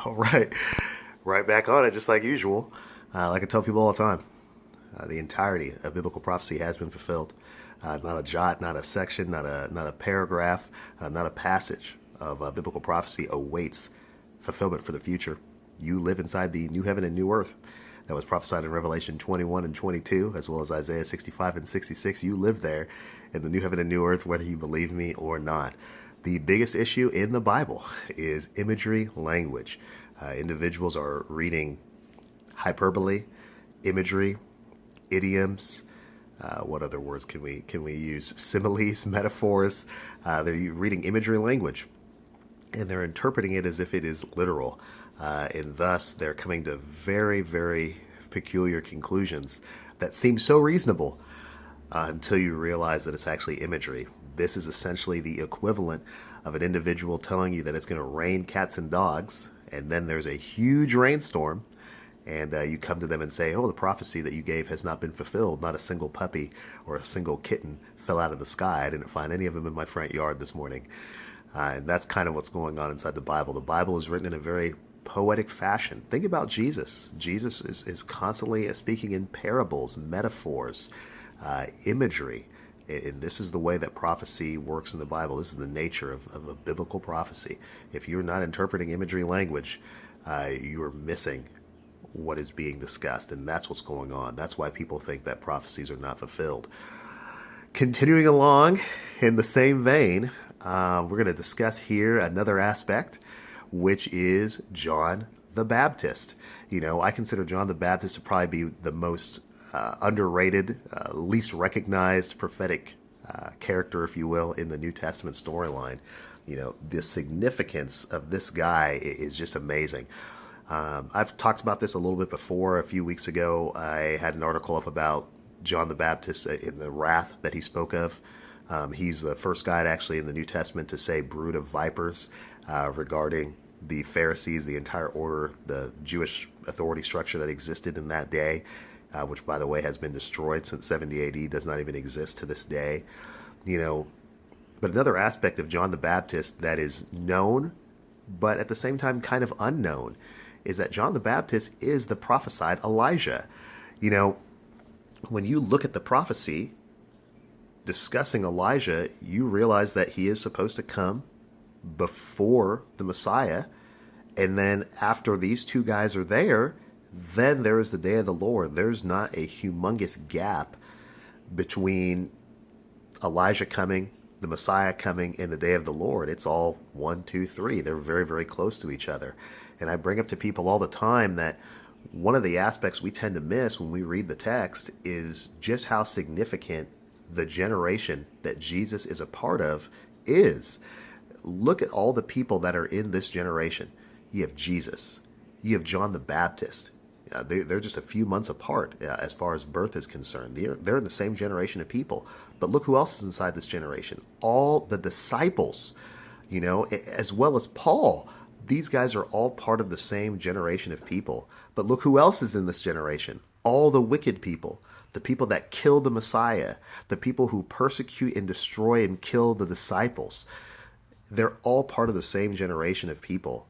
All right. Right back on it, just like usual. Like I tell people all the time, the entirety of biblical prophecy has been fulfilled. Not a jot, not a section, not a paragraph, not a passage of biblical prophecy awaits fulfillment for the future. You live inside the new heaven and new earth that was prophesied in Revelation 21 and 22, as well as Isaiah 65 and 66. You live there in the new heaven and new earth, whether you believe me or not. The biggest issue in the Bible is imagery language. Individuals are reading hyperbole, imagery, idioms. What other words can we use? Similes, metaphors. They're reading imagery language, and they're interpreting it as if it is literal, and thus they're coming to very, very peculiar conclusions that seem so reasonable until you realize that it's actually imagery. This is essentially the equivalent of an individual telling you that it's going to rain cats and dogs, and then there's a huge rainstorm, and you come to them and say, oh, the prophecy that you gave has not been fulfilled. Not a single puppy or a single kitten fell out of the sky. I didn't find any of them in my front yard this morning. And that's kind of what's going on inside the Bible. The Bible is written in a very poetic fashion. Think about Jesus. Jesus is constantly speaking in parables, metaphors, imagery. And this is the way that prophecy works in the Bible. This is the nature of a biblical prophecy. If you're not interpreting imagery language, you're missing what is being discussed. And that's what's going on. That's why people think that prophecies are not fulfilled. Continuing along in the same vein, we're going to discuss here another aspect, which is John the Baptist. You know, I consider John the Baptist to probably be the most underrated, least recognized prophetic character, if you will, in the New Testament storyline. You know, the significance of this guy is just amazing. I've talked about this a little bit before. A few weeks ago, I had an article up about John the Baptist in the wrath that he spoke of. He's the first guy actually in the New Testament to say brood of vipers regarding the Pharisees, the entire order, the Jewish authority structure that existed in that day, which, by the way, has been destroyed since 70 AD, does not even exist to this day. You know, but another aspect of John the Baptist that is known, but at the same time kind of unknown, is that John the Baptist is the prophesied Elijah. You know, when you look at the prophecy discussing Elijah, you realize that he is supposed to come before the Messiah. And then after these two guys are there, then there is the day of the Lord. There's not a humongous gap between Elijah coming, the Messiah coming, and the day of the Lord. It's all 1, 2, 3. They're very, very close to each other. And I bring up to people all the time that one of the aspects we tend to miss when we read the text is just how significant the generation that Jesus is a part of is. Look at all the people that are in this generation. You have Jesus. You have John the Baptist. They're just a few months apart as far as birth is concerned. They're in the same generation of people. But look who else is inside this generation. All the disciples, you know, as well as Paul. These guys are all part of the same generation of people. But look who else is in this generation. All the wicked people. The people that kill the Messiah. The people who persecute and destroy and kill the disciples. They're all part of the same generation of people.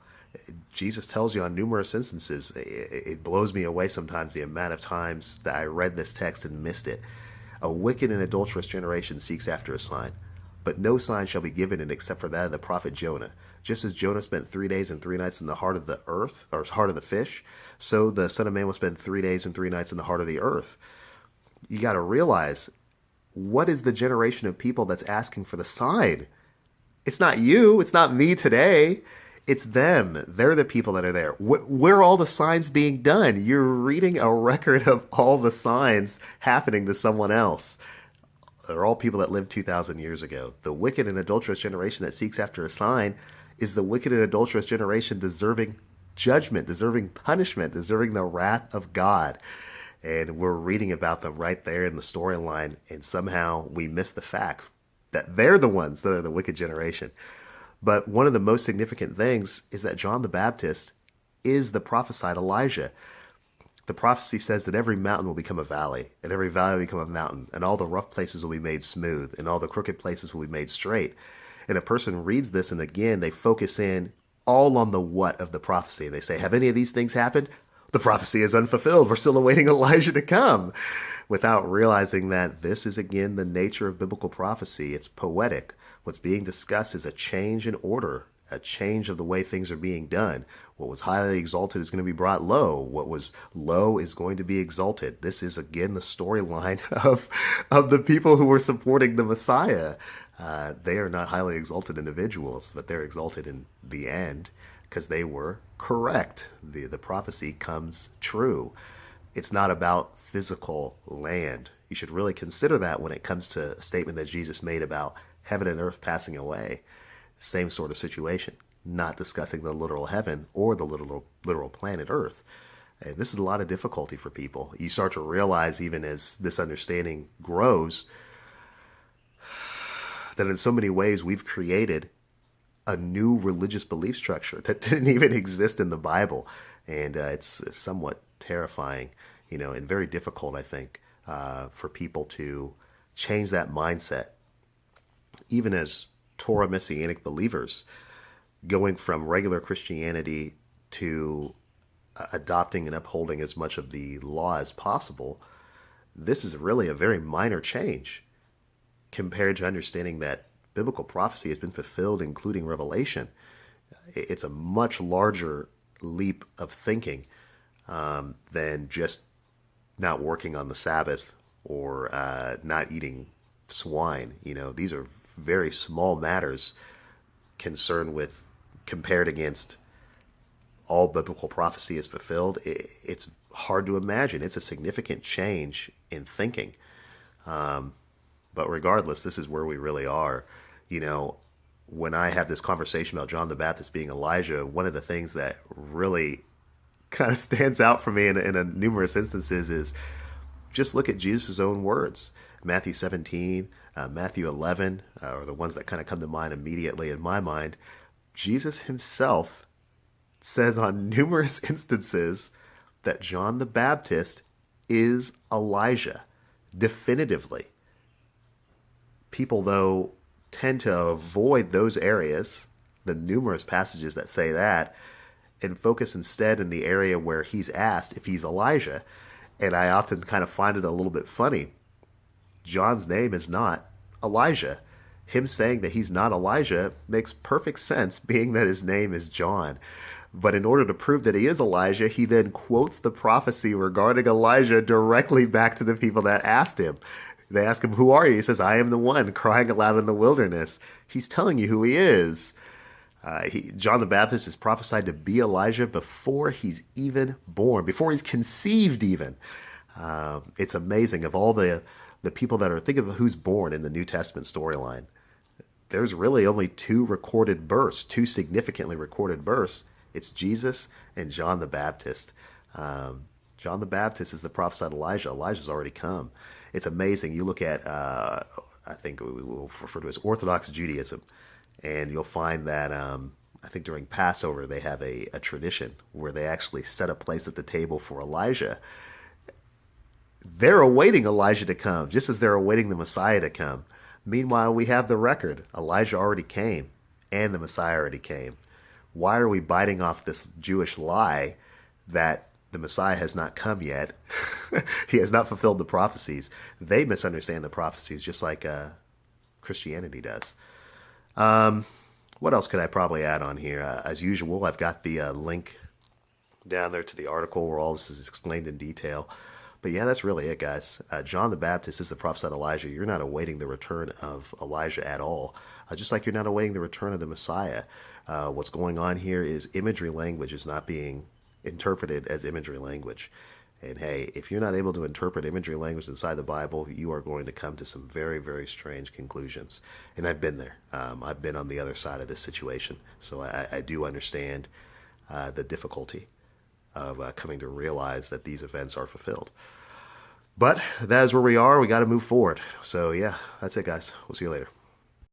Jesus tells you on numerous instances, it blows me away sometimes the amount of times that I read this text and missed it. A wicked and adulterous generation seeks after a sign, but no sign shall be given it except for that of the prophet Jonah. Just as Jonah spent 3 days and 3 nights in the heart of the earth, or heart of the fish, so the Son of Man will spend 3 days and 3 nights in the heart of the earth. You got to realize, what is the generation of people that's asking for the sign? It's not you. It's not me today. It's them. They're the people that are there. Where are all the signs being done? You're reading a record of all the signs happening to someone else. They're all people that lived 2,000 years ago. The wicked and adulterous generation that seeks after a sign is the wicked and adulterous generation deserving judgment, deserving punishment, deserving the wrath of God. And we're reading about them right there in the storyline, and somehow we miss the fact that they're the ones that are the wicked generation. But one of the most significant things is that John the Baptist is the prophesied Elijah. The prophecy says that every mountain will become a valley, and every valley will become a mountain, and all the rough places will be made smooth, and all the crooked places will be made straight. And a person reads this, and again, they focus in all on the what of the prophecy. They say, have any of these things happened? The prophecy is unfulfilled. We're still awaiting Elijah to come, without realizing that this is, again, the nature of biblical prophecy. It's poetic. What's being discussed is a change in order, a change of the way things are being done. What was highly exalted is going to be brought low. What was low is going to be exalted. This is, again, the storyline of the people who were supporting the Messiah. They are not highly exalted individuals, but they're exalted in the end because they were correct. The prophecy comes true. It's not about physical land. You should really consider that when it comes to a statement that Jesus made about heaven and earth passing away. Same sort of situation, not discussing the literal heaven or the literal planet Earth. And this is a lot of difficulty for people. You start to realize, even as this understanding grows, that in so many ways we've created a new religious belief structure that didn't even exist in the Bible. And it's somewhat terrifying, and very difficult, I think, for people to change that mindset. Even as Torah Messianic believers, going from regular Christianity to adopting and upholding as much of the law as possible, this is really a very minor change compared to understanding that biblical prophecy has been fulfilled, including Revelation. It's a much larger leap of thinking than just not working on the Sabbath or not eating swine. These are very small matters concerned with, compared against all biblical prophecy is fulfilled. It's hard to imagine. It's a significant change in thinking. But regardless, this is where we really are. When I have this conversation about John the Baptist being Elijah, one of the things that really kind of stands out for me in a numerous instances is just look at Jesus' own words. Matthew 17, Matthew 11 are the ones that kind of come to mind immediately in my mind. Jesus himself says on numerous instances that John the Baptist is Elijah, definitively. People, though, tend to avoid those areas, the numerous passages that say that, and focus instead in the area where he's asked if he's Elijah. And I often kind of find it a little bit funny. John's name is not Elijah. Him saying that he's not Elijah makes perfect sense, being that his name is John. But in order to prove that he is Elijah, he then quotes the prophecy regarding Elijah directly back to the people that asked him. They ask him, who are you? He says, I am the one crying aloud in the wilderness. He's telling you who he is. John the Baptist is prophesied to be Elijah before he's even born, before he's conceived even. It's amazing. Of all the people that are, think of who's born in the New Testament storyline. There's really only two significantly recorded births. It's Jesus and John the Baptist. John the Baptist is the prophesied Elijah. Elijah's already come. It's amazing. You look at, I think we will refer to as Orthodox Judaism, and you'll find that I think during Passover they have a tradition where they actually set a place at the table for Elijah. They're awaiting Elijah to come, just as they're awaiting the Messiah to come. Meanwhile, we have the record. Elijah already came, and the Messiah already came. Why are we biting off this Jewish lie that the Messiah has not come yet? He has not fulfilled the prophecies. They misunderstand the prophecies just like Christianity does. What else could I probably add on here? As usual, I've got the link down there to the article where all this is explained in detail. But yeah, that's really it, guys. John the Baptist is the prophesied Elijah. You're not awaiting the return of Elijah at all, just like you're not awaiting the return of the Messiah. What's going on here is imagery language is not being interpreted as imagery language. And hey, if you're not able to interpret imagery language inside the Bible, you are going to come to some very, very strange conclusions. And I've been there. I've been on the other side of this situation. So I do understand the difficulty of coming to realize that these events are fulfilled. But that is where we are. We got to move forward. So yeah, that's it, guys. We'll see you later.